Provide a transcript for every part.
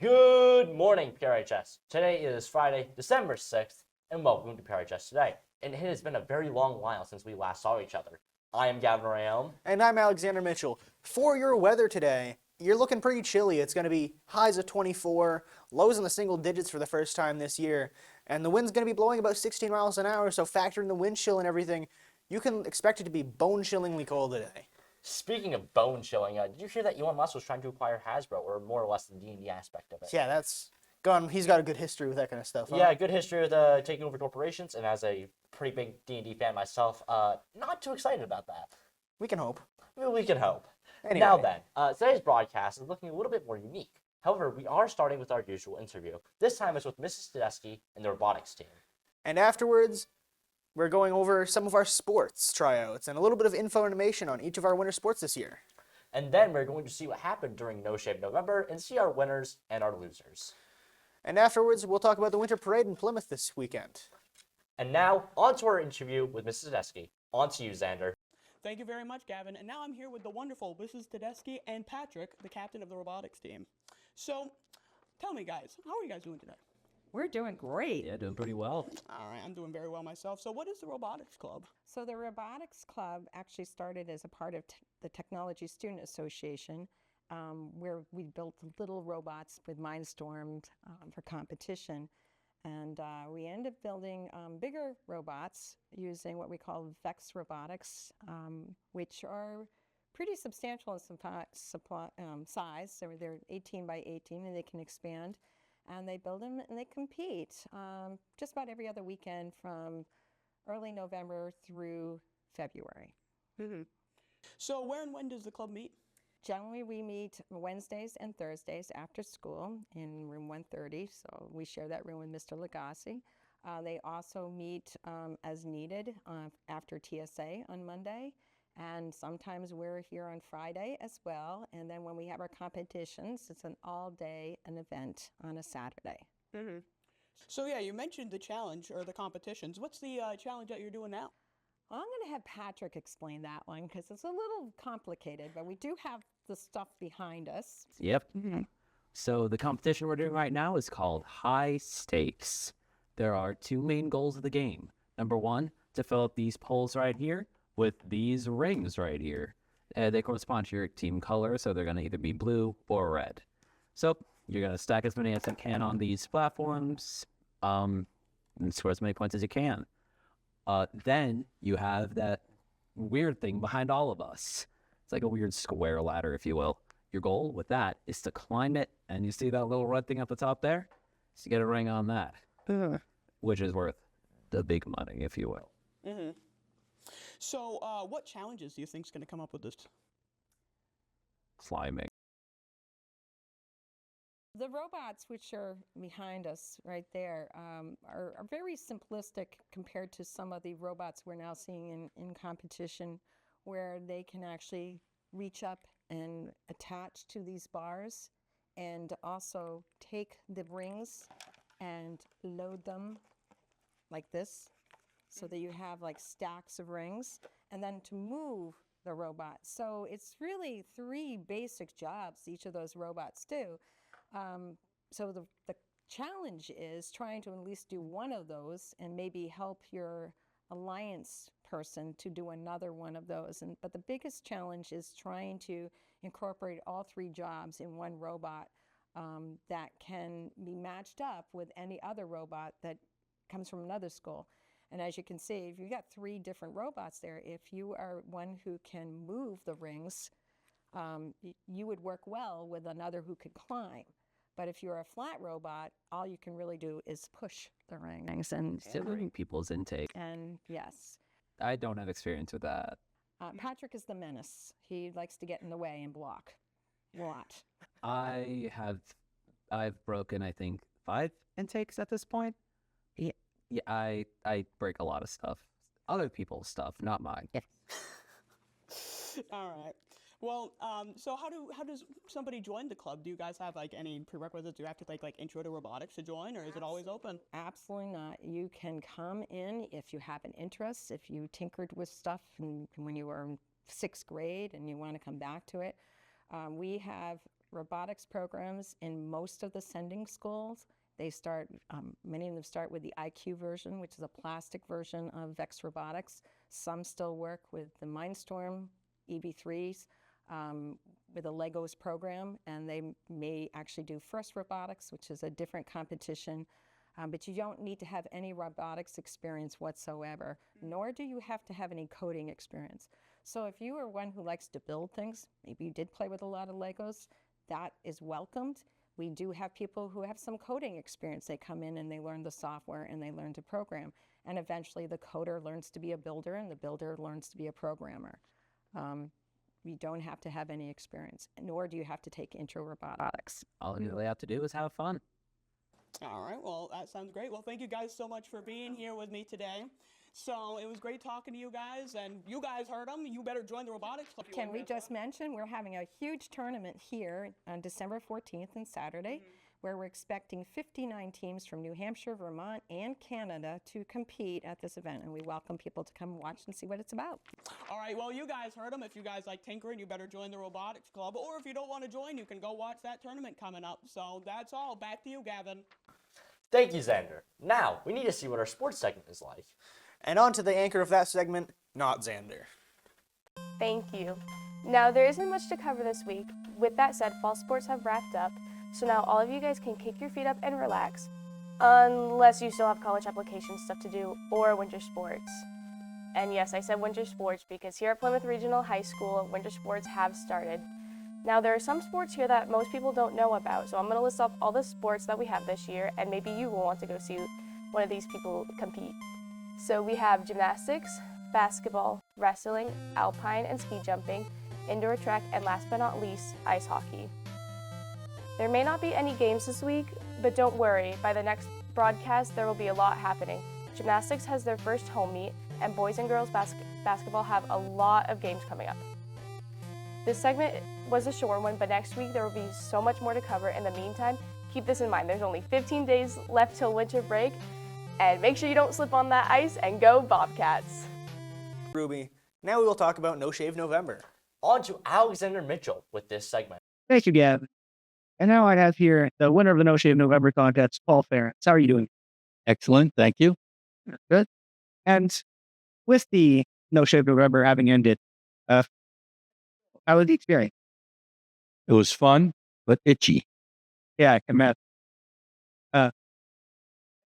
Good morning, PRHS. Today is Friday, December 6th, and welcome to PRHS Today. And it has been a very long while since we last saw each other. I am Gavin Rayom. And I'm Alexander Mitchell. For your weather today, you're looking pretty chilly. It's going to be highs of 24, lows in the single digits for the first time this year. And the wind's going to be blowing about 16 miles an hour, so factor in the wind chill and everything. You can expect it to be bone-chillingly cold today. Speaking of bone chilling, did you hear that Elon Musk was trying to acquire Hasbro, or more or less the D&D aspect of it? Yeah, that's gone. He's got a good history with that kind of stuff. Huh? Yeah, good history with taking over corporations, and as a pretty big D&D fan myself, not too excited about that. We can hope. We can hope. Anyway. Now then, today's broadcast is looking a little bit more unique. However, we are starting with our usual interview. This time it's with Mrs. Tedeschi and the robotics team. And afterwards, we're going over some of our sports tryouts and a little bit of information on each of our winter sports this year. And then we're going to see what happened during No Shave November and see our winners and our losers. And afterwards, we'll talk about the winter parade in Plymouth this weekend. And now, on to our interview with Mrs. Tedeschi. On to you, Xander. Thank you very much, Gavin. And now I'm here with the wonderful Mrs. Tedeschi and Patrick, the captain of the robotics team. So, tell me, guys, how are you guys doing today? We're doing great. Yeah, doing pretty well. All right, I'm doing very well myself. So what is the Robotics Club? So the Robotics Club actually started as a part of the Technology Student Association, where we built little robots with Mindstorm for competition. And we ended up building bigger robots using what we call Vex robotics, which are pretty substantial in size. So they're 18 by 18 and they can expand. And they build them and they compete just about every other weekend from early November through February. Mm-hmm. So where and when does the club meet? Generally, we meet Wednesdays and Thursdays after school in room 130. So we share that room with Mr. Lagasse. They also meet as needed after TSA on Monday. And sometimes we're here on Friday as well. And then when we have our competitions, it's an all-day event on a Saturday. Mm-hmm. So yeah, you mentioned the challenge or the competitions. What's the challenge that you're doing now? Well, I'm going to have Patrick explain that one because it's a little complicated, but we do have the stuff behind us. Yep. So the competition we're doing right now is called High Stakes. There are two main goals of the game. Number one, to fill up these poles right here with these rings right here. They correspond to your team color, so they're going to either be blue or red. So you're going to stack as many as you can on these platforms and score as many points as you can. Then you have that weird thing behind all of us. It's like a weird square ladder, if you will. Your goal with that is to climb it, and you see that little red thing at the top there? So you get a ring on that, which is worth the big money, if you will. Mm-hmm. So what challenges do you think is going to come up with this? Climbing. The robots, which are behind us right there, are very simplistic compared to some of the robots we're now seeing in competition, where they can actually reach up and attach to these bars and also take the rings and load them like this, so that you have like stacks of rings, and then to move the robot. So it's really three basic jobs each of those robots do. So the challenge is trying to at least do one of those and maybe help your alliance person to do another one of those. But the biggest challenge is trying to incorporate all three jobs in one robot that can be matched up with any other robot that comes from another school. And as you can see, if you've got three different robots there, if you are one who can move the rings, you would work well with another who could climb. But if you're a flat robot, all you can really do is push the rings and Considering people's intake. And yes. I don't have experience with that. Patrick is the menace. He likes to get in the way and block a lot. I've broken, I think, 5 intakes at this point. Yeah, I break a lot of stuff. Other people's stuff, not mine. Yeah. All right. Well, so how does somebody join the club? Do you guys have like any prerequisites? Do you have to like intro to robotics to join, or is it always open? Absolutely not. You can come in if you have an interest, if you tinkered with stuff when you were in 6th grade and you want to come back to it. We have robotics programs in most of the sending schools. They start, many of them start with the IQ version, which is a plastic version of VEX Robotics. Some still work with the Mindstorm EB3s, with a Legos program, and they may actually do First Robotics, which is a different competition. But you don't need to have any robotics experience whatsoever, nor do you have to have any coding experience. So if you are one who likes to build things, maybe you did play with a lot of Legos, that is welcomed. We do have people who have some coding experience. They come in and they learn the software and they learn to program. And eventually the coder learns to be a builder and the builder learns to be a programmer. You don't have to have any experience, nor do you have to take intro robotics. All you really have to do is have fun. All right, well, that sounds great. Well, thank you guys so much for being here with me today. So it was great talking to you guys, and you guys heard them. You better join the Robotics Club. Can we just mention we're having a huge tournament here on December 14th and Saturday, where we're expecting 59 teams from New Hampshire, Vermont, and Canada to compete at this event, and we welcome people to come watch and see what it's about. All right, well, you guys heard them. If you guys like tinkering, you better join the Robotics Club, or if you don't want to join, you can go watch that tournament coming up. So that's all. Back to you, Gavin. Thank you, Xander. Now, we need to see what our sports segment is like. And on to the anchor of that segment, not Xander. Thank you. Now, there isn't much to cover this week. With that said, fall sports have wrapped up, so now all of you guys can kick your feet up and relax. Unless you still have college application stuff to do, or winter sports. And yes, I said winter sports because here at Plymouth Regional High School, winter sports have started. Now, there are some sports here that most people don't know about, so I'm going to list off all the sports that we have this year, and maybe you will want to go see one of these people compete. So we have gymnastics, basketball, wrestling, alpine and ski jumping, indoor track, and last but not least, ice hockey. There may not be any games this week, but don't worry, by the next broadcast there will be a lot happening. Gymnastics has their first home meet, and boys and girls basketball have a lot of games coming up. This segment was a short one, but next week there will be so much more to cover. In the meantime, keep this in mind, there's only 15 days left till winter break, and make sure you don't slip on that ice, and go Bobcats! Ruby, now we will talk about No Shave November. On to Alexander Mitchell with this segment. Thank you, Gavin. And now I have here the winner of the No Shave November contest, Paul Ferentz. How are you doing? Excellent, thank you. Good. And with the No Shave November having ended, how was the experience? It was fun, but itchy. Yeah, I can imagine.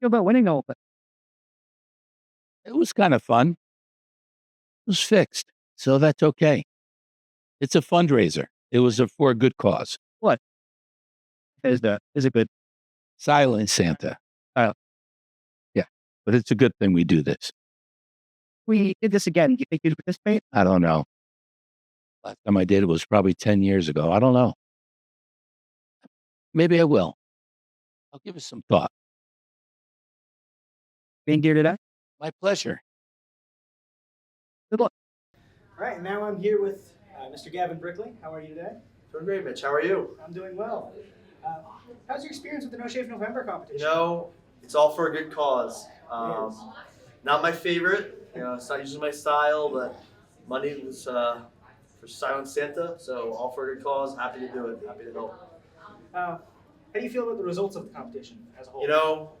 Feel about winning the whole thing? It was kind of fun. It was fixed, so that's okay. It's a fundraiser. It was for a good cause. What? Is it good? Silent Santa. Oh. Yeah, but it's a good thing we do this. We did this again. Do you think you'd participate? I don't know. Last time I did it was probably 10 years ago. I don't know. Maybe I will. I'll give it some thought. Being here today? My pleasure. Good luck. All right, now I'm here with Mr. Gavin Brickley. How are you today? Doing great, Mitch. How are you? I'm doing well. How's your experience with the No Shave November competition? You know, it's all for a good cause. Not my favorite. You know, it's not usually my style, but money was for Silent Santa, so all for a good cause. Happy to do it. Happy to help. How do you feel about the results of the competition as a whole? You know,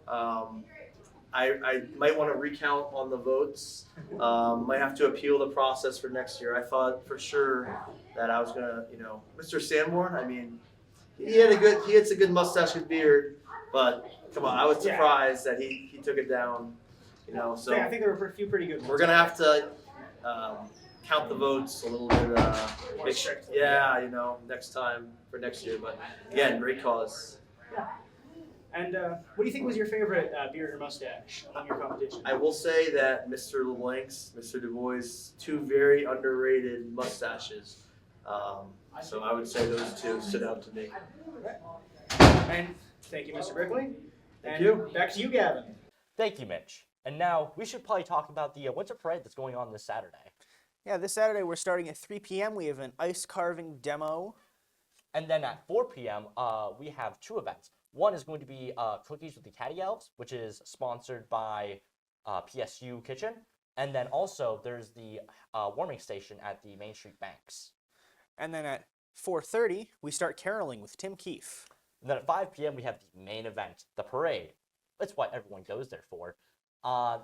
I might want to recount on the votes. Might have to appeal the process for next year. I thought for sure that I was gonna, you know, Mr. Sanborn. I mean, he had a good mustache and beard, but come on, I was surprised that he took it down. You know, so yeah, I think there were a few pretty good ones. we're gonna have to count the votes a little bit. Make sure, yeah, you know, next time for next year. But again, great cause. Yeah. And what do you think was your favorite beard or mustache in your competition? I will say that Mr. LeBlanc's, Mr. Du Bois, two very underrated mustaches. So I would say those two stood out to me. And thank you, Mr. Brickley. Thank and you. Back to you, Gavin. Thank you, Mitch. And now we should probably talk about the winter parade that's going on this Saturday. Yeah, this Saturday we're starting at 3 p.m. We have an ice carving demo. And then at 4 p.m., we have two events. One is going to be Cookies with the Caddy Elves, which is sponsored by PSU Kitchen. And then also there's the warming station at the Main Street Banks. And then at 4:30, we start caroling with Tim Keefe. And then at 5 p.m., we have the main event, the parade. That's what everyone goes there for.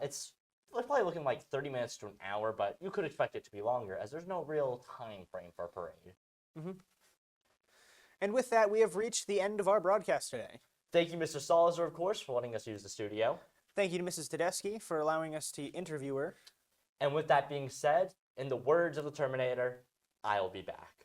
It's probably looking like 30 minutes to an hour, but you could expect it to be longer, as there's no real time frame for a parade. And with that, we have reached the end of our broadcast today. Thank you, Mr. Salzer, of course, for letting us use the studio. Thank you to Mrs. Tedeschi for allowing us to interview her. And with that being said, in the words of the Terminator, I'll be back.